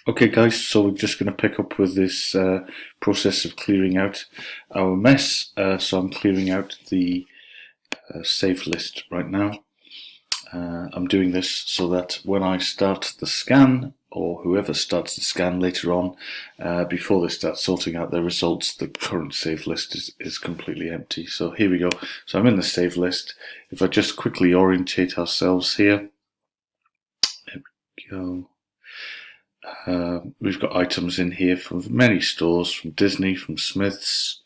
Okay guys, so we're just going to pick up with this process of clearing out our mess. So I'm clearing out the save list right now. I'm doing this so that when I start the scan, or whoever starts the scan later on, before they start sorting out their results, the current save list is completely empty. So here we go. So I'm in the save list. If I just quickly orientate ourselves here, there we go. We've got items in here from many stores, from Disney, from Smith's,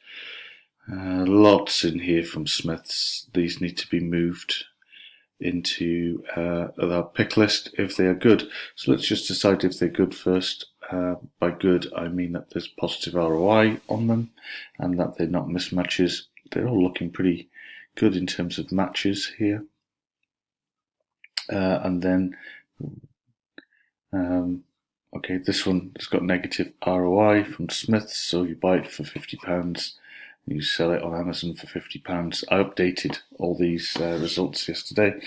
lots in here from Smith's. These need to be moved into our pick list if they are good. So let's just decide if they're good first. By good, I mean that there's positive ROI on them and that they're not mismatches. They're all looking pretty good in terms of matches here. And then okay, this one has got negative ROI from Smith's, so you buy it for £50 and you sell it on Amazon for £50. I updated all these results yesterday,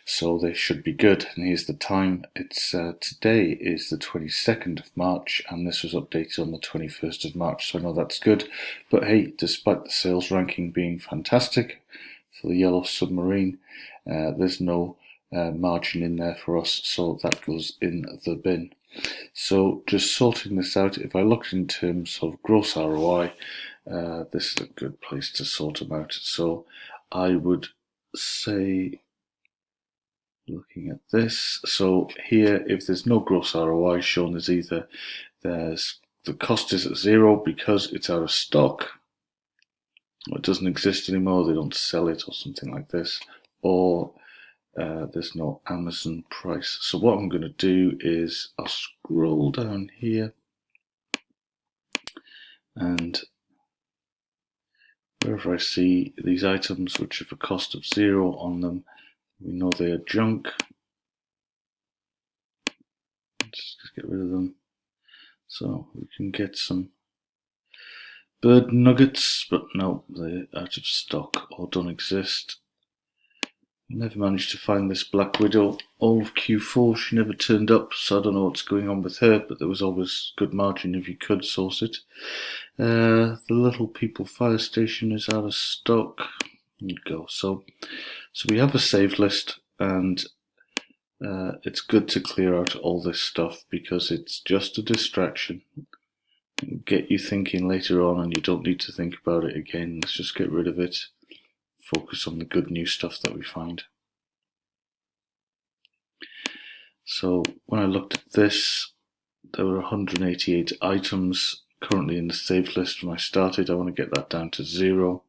so they should be good. And here's the time. It's today is the 22nd of March, and this was updated on the 21st of March, so I know that's good. But hey, despite the sales ranking being fantastic for the Yellow Submarine, there's no margin in there for us, so that goes in the bin. So just sorting this out, if I looked in terms of gross ROI, this is a good place to sort them out. So I would say, looking at this, so here if there's no gross ROI shown, there's either the cost is at zero because it's out of stock, or it doesn't exist anymore, they don't sell it or something like this, or there's no Amazon price. So what I'm going to do is I'll scroll down here, and wherever I see these items which have a cost of zero on them, we know they are junk. Let's just get rid of them. So we can get some bird nuggets, but no, they're out of stock or don't exist. Never managed to find this Black Widow. All of Q4 she never turned up, so I don't know what's going on with her, but there was always good margin if you could source it. The Little People Fire Station is out of stock. There you go. So we have a save list, and it's good to clear out all this stuff because it's just a distraction. It'll get you thinking later on, and you don't need to think about it again. Let's just get rid of it. Focus on the good new stuff that we find. So when I looked at this, there were 188 items currently in the save list when I started. I want to get that down to zero.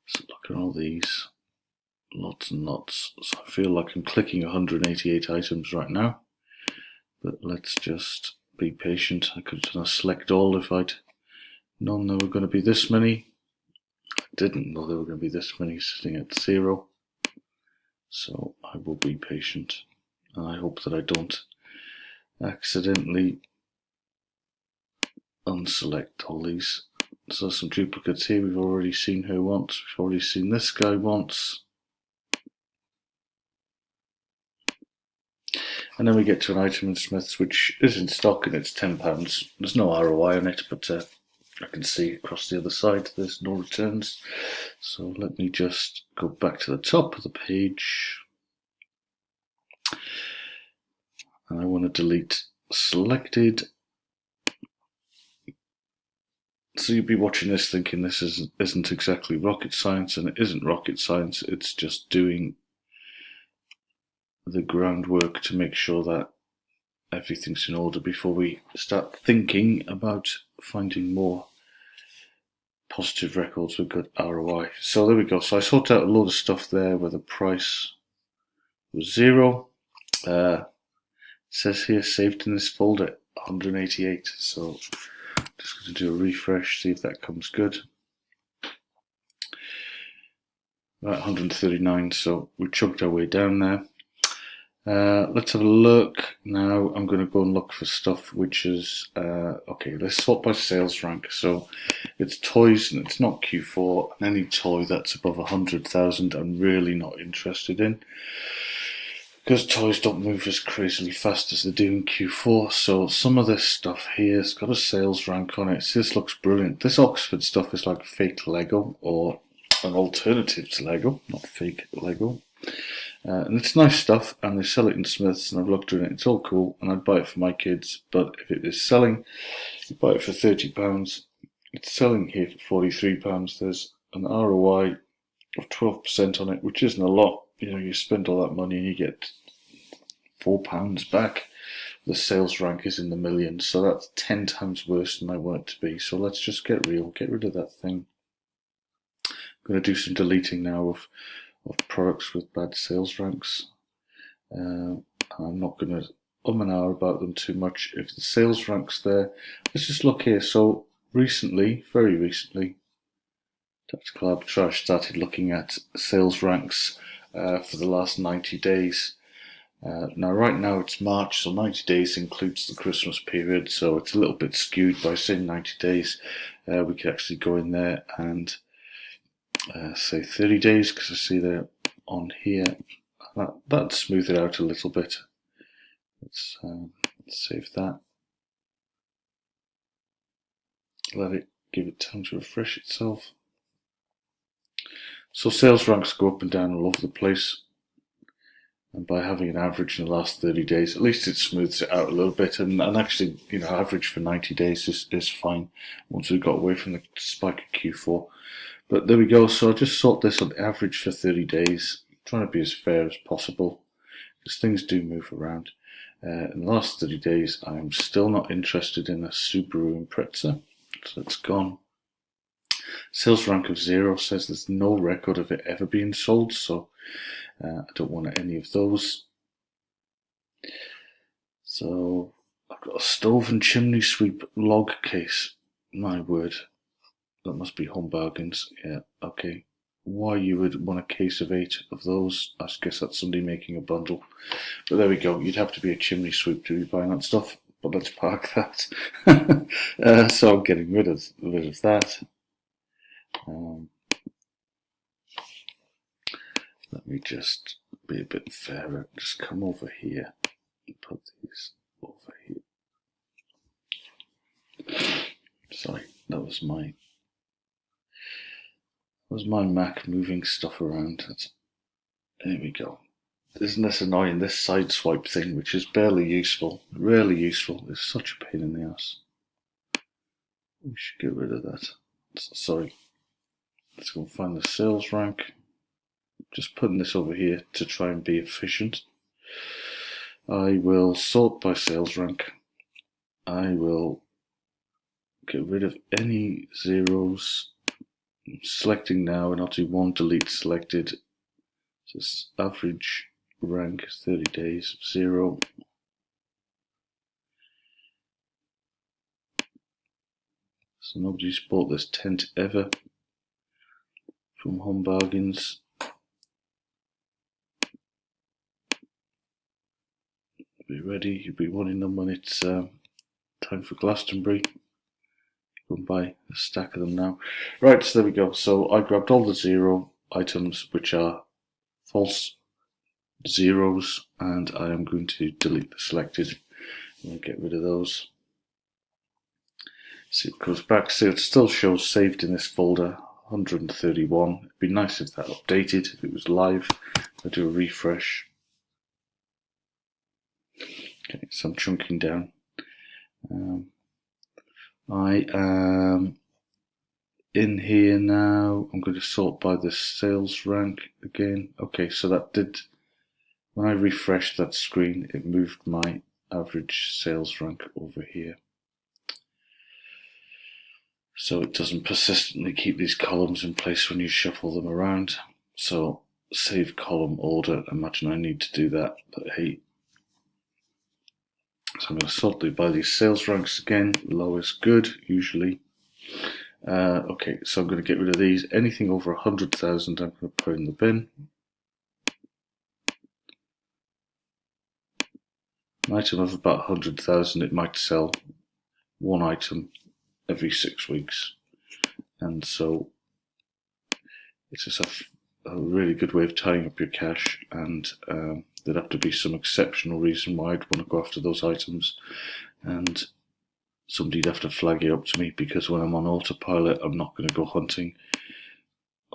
So look at all these, lots and lots. So I feel like I'm clicking 188 items right now, but let's just be patient. I could have done a select all if I'd known there were going to be this many. Didn't know there were going to be this many sitting at zero, so I will be patient, and I hope that I don't accidentally unselect all these. So some duplicates here. We've already seen her once, we've already seen this guy once, and then we get to an item in Smith's which is in stock and it's £10. There's no ROI on it, but I can see across the other side there's no returns. So let me just go back to the top of the page, and I want to delete selected. So you'll be watching this thinking this isn't exactly rocket science, and it isn't rocket science. It's just doing the groundwork to make sure that everything's in order before we start thinking about finding more positive records with good ROI. So there we go. So I sorted out a load of stuff there where the price was zero. It says here saved in this folder 188. So just going to do a refresh, see if that comes good. Right, 139. So we chugged our way down there. Let's have a look. Now I'm going to go and look for stuff which is, okay, let's sort by sales rank. So it's toys and it's not Q4, and any toy that's above 100,000 I'm really not interested in. because toys don't move as crazily fast as they do in Q4. So some of this stuff here has got a sales rank on it. This looks brilliant. This Oxford stuff is like fake Lego, or an alternative to Lego, not fake Lego. And it's nice stuff, and they sell it in Smiths, and I've looked at it, it's all cool, and I'd buy it for my kids. But if it is selling, you buy it for £30. It's selling here for £43. There's an ROI of 12% on it, which isn't a lot. You know, you spend all that money and you get £4 back. The sales rank is in the millions, so that's 10 times worse than I want it to be. So let's just get real, get rid of that thing. I'm going to do some deleting now of products with bad sales ranks. I'm not going to and ah about them too much. If the sales rank's there, let's just look here. So recently, very recently, Tactical Arbitrage started looking at sales ranks for the last 90 days. Now, right now it's March, so 90 days includes the Christmas period, so it's a little bit skewed. By saying 90 days, we could actually go in there and say 30 days, because I see they're on here. That'd smooth it out a little bit. Let's save that. Let it give it time to refresh itself. So sales ranks go up and down all over the place, and by having an average in the last 30 days, at least it smooths it out a little bit. And actually, you know, average for 90 days is fine once we got away from the spike of Q4. But there we go. So I just sort this on average for 30 days, trying to be as fair as possible, because things do move around. In the last 30 days, I'm still not interested in a Subaru Impreza, so it's gone. Sales rank of 0 says there's no record of it ever being sold, so I don't want any of those. So I've got a stove and chimney sweep log case. My word, that must be Home Bargains. Yeah, okay. Why you would want a case of 8 of those, I guess that's somebody making a bundle. But there we go, you'd have to be a chimney sweep to be buying that stuff, but let's park that. So I'm getting rid of that. Let me just be a bit fairer, just come over here and put these over here. Sorry, that was my Mac moving stuff around. There we go. Isn't this annoying, this side swipe thing, which is barely useful, rarely useful, is such a pain in the ass. We should get rid of that. Sorry. Let's go and find the sales rank. Just putting this over here to try and be efficient. I will sort by sales rank. I will get rid of any zeros. I'm selecting now, and I'll do one delete selected. This average rank is 30 days, 0. So nobody's bought this tent ever from Home Bargains. Be ready, you'll be wanting them when it's time for Glastonbury. Go and buy a stack of them now. Right, so there we go. So I grabbed all the 0 items, which are false zeros, and I am going to delete the selected and get rid of those. See what goes back. So it still shows saved in this folder, 131. It'd be nice if that updated, if it was live. I'll do a refresh. Okay, so I'm chunking down. I am in here now. I'm going to sort by the sales rank again. Okay, so that did, when I refreshed that screen, it moved my average sales rank over here. So it doesn't persistently keep these columns in place when you shuffle them around. So save column order. Imagine I need to do that, but hey. So I'm going to sort by these sales ranks again. Low is good, usually. Okay, so I'm going to get rid of these. Anything over 100,000 I'm going to put in the bin. An item of about 100,000, it might sell one item every 6 weeks. And so it's just a really good way of tying up your cash and There'd have to be some exceptional reason why I'd want to go after those items, and somebody'd have to flag it up to me, because when I'm on autopilot, I'm not going to go hunting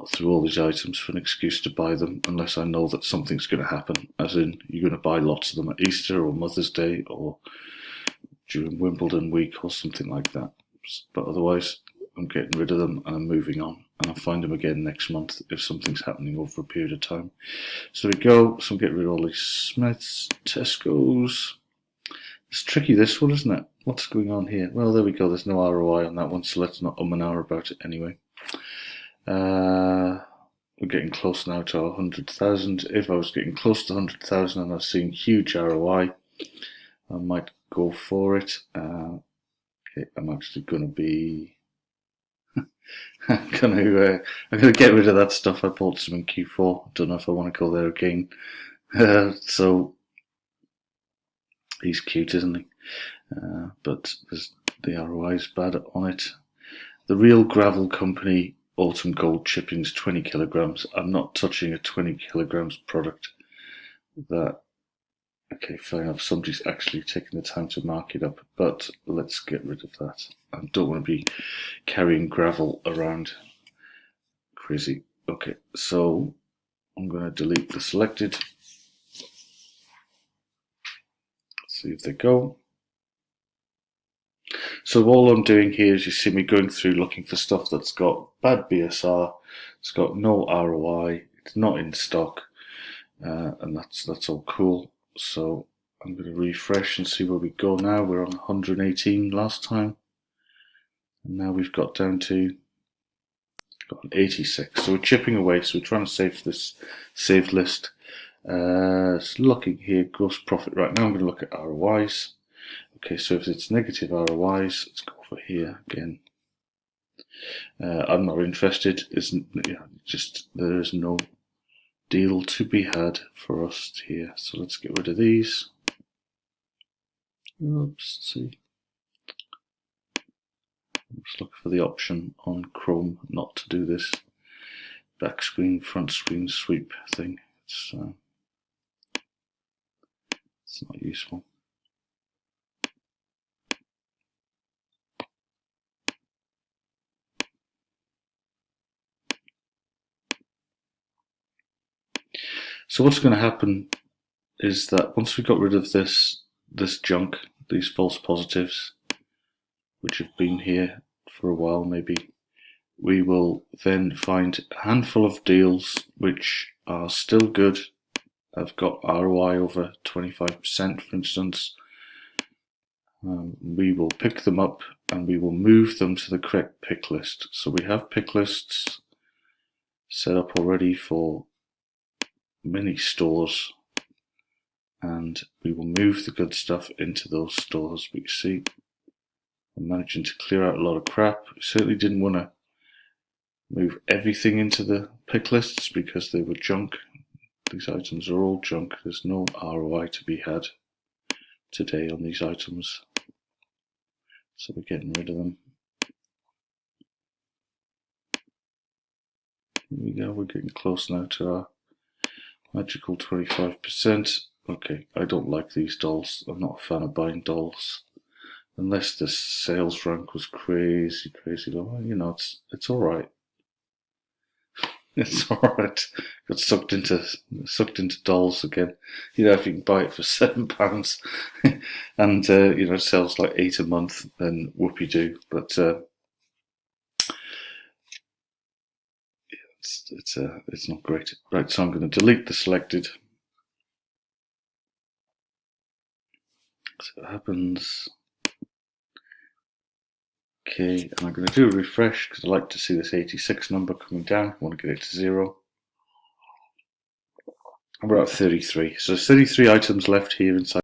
through all these items for an excuse to buy them unless I know that something's going to happen, as in you're going to buy lots of them at Easter or Mother's Day or during Wimbledon week or something like that. But otherwise, I'm getting rid of them and I'm moving on, and I'll find them again next month if something's happening over a period of time. So there we go. So I'm getting rid of all these Smiths, Tesco's. It's tricky, this one, isn't it? What's going on here? Well, there we go. There's no ROI on that one, so let's not an hour about it anyway. We're getting close now to 100,000. If I was getting close to 100,000 and I was seeing huge ROI, I might go for it. Okay, I'm actually going to be. I'm gonna get rid of that stuff. I bought some in Q4. Don't know if I want to go there again. So he's cute, isn't he? But the ROI is bad on it. The Real Gravel Company Autumn Gold Chippings 20 kilograms. I'm not touching a 20 kilograms product. Okay, fair enough. Somebody's actually taken the time to mark it up, but let's get rid of that. I don't want to be carrying gravel around. Crazy. Okay, so I'm going to delete the selected. Let's see if they go. So all I'm doing here is you see me going through looking for stuff that's got bad BSR, it's got no ROI, it's not in stock, and that's all cool. So I'm going to refresh and see where we go now. We're on 118 last time, and now we've got down to 86. So we're chipping away. So we're trying to save this saved list. It's looking here, gross profit. Right now I'm going to look at ROIs. Okay, so if it's negative ROIs, let's go over here again. I'm not interested. There is no deal to be had for us here. So let's get rid of these. Oops, let's see. Let's look for the option on Chrome not to do this back screen, front screen sweep thing. It's not useful. So what's going to happen is that once we got rid of this junk, these false positives, which have been here for a while maybe, we will then find a handful of deals which are still good, have got ROI over 25% for instance. We will pick them up and we will move them to the correct pick list. So we have pick lists set up already for many stores, and we will move the good stuff into those stores. But you see, I'm managing to clear out a lot of crap. I certainly didn't want to move everything into the pick lists because they were junk. These items are all junk. There's no ROI to be had today on these items, so we're getting rid of them. Here we go, we're getting close now to our magical 25%. Okay, I don't like these dolls. I'm not a fan of buying dolls. Unless the sales rank was crazy low. You know, it's alright. It's alright. Got sucked into dolls again. You know, if you can buy it for £7 and you know, it sells like 8 a month, then whoopie do. But it's not great. Right, so I'm going to delete the selected. So it happens. Okay, and I'm going to do a refresh because I like to see this 86 number coming down. I want to get it to 0. We're at 33. So there's 33 items left here inside.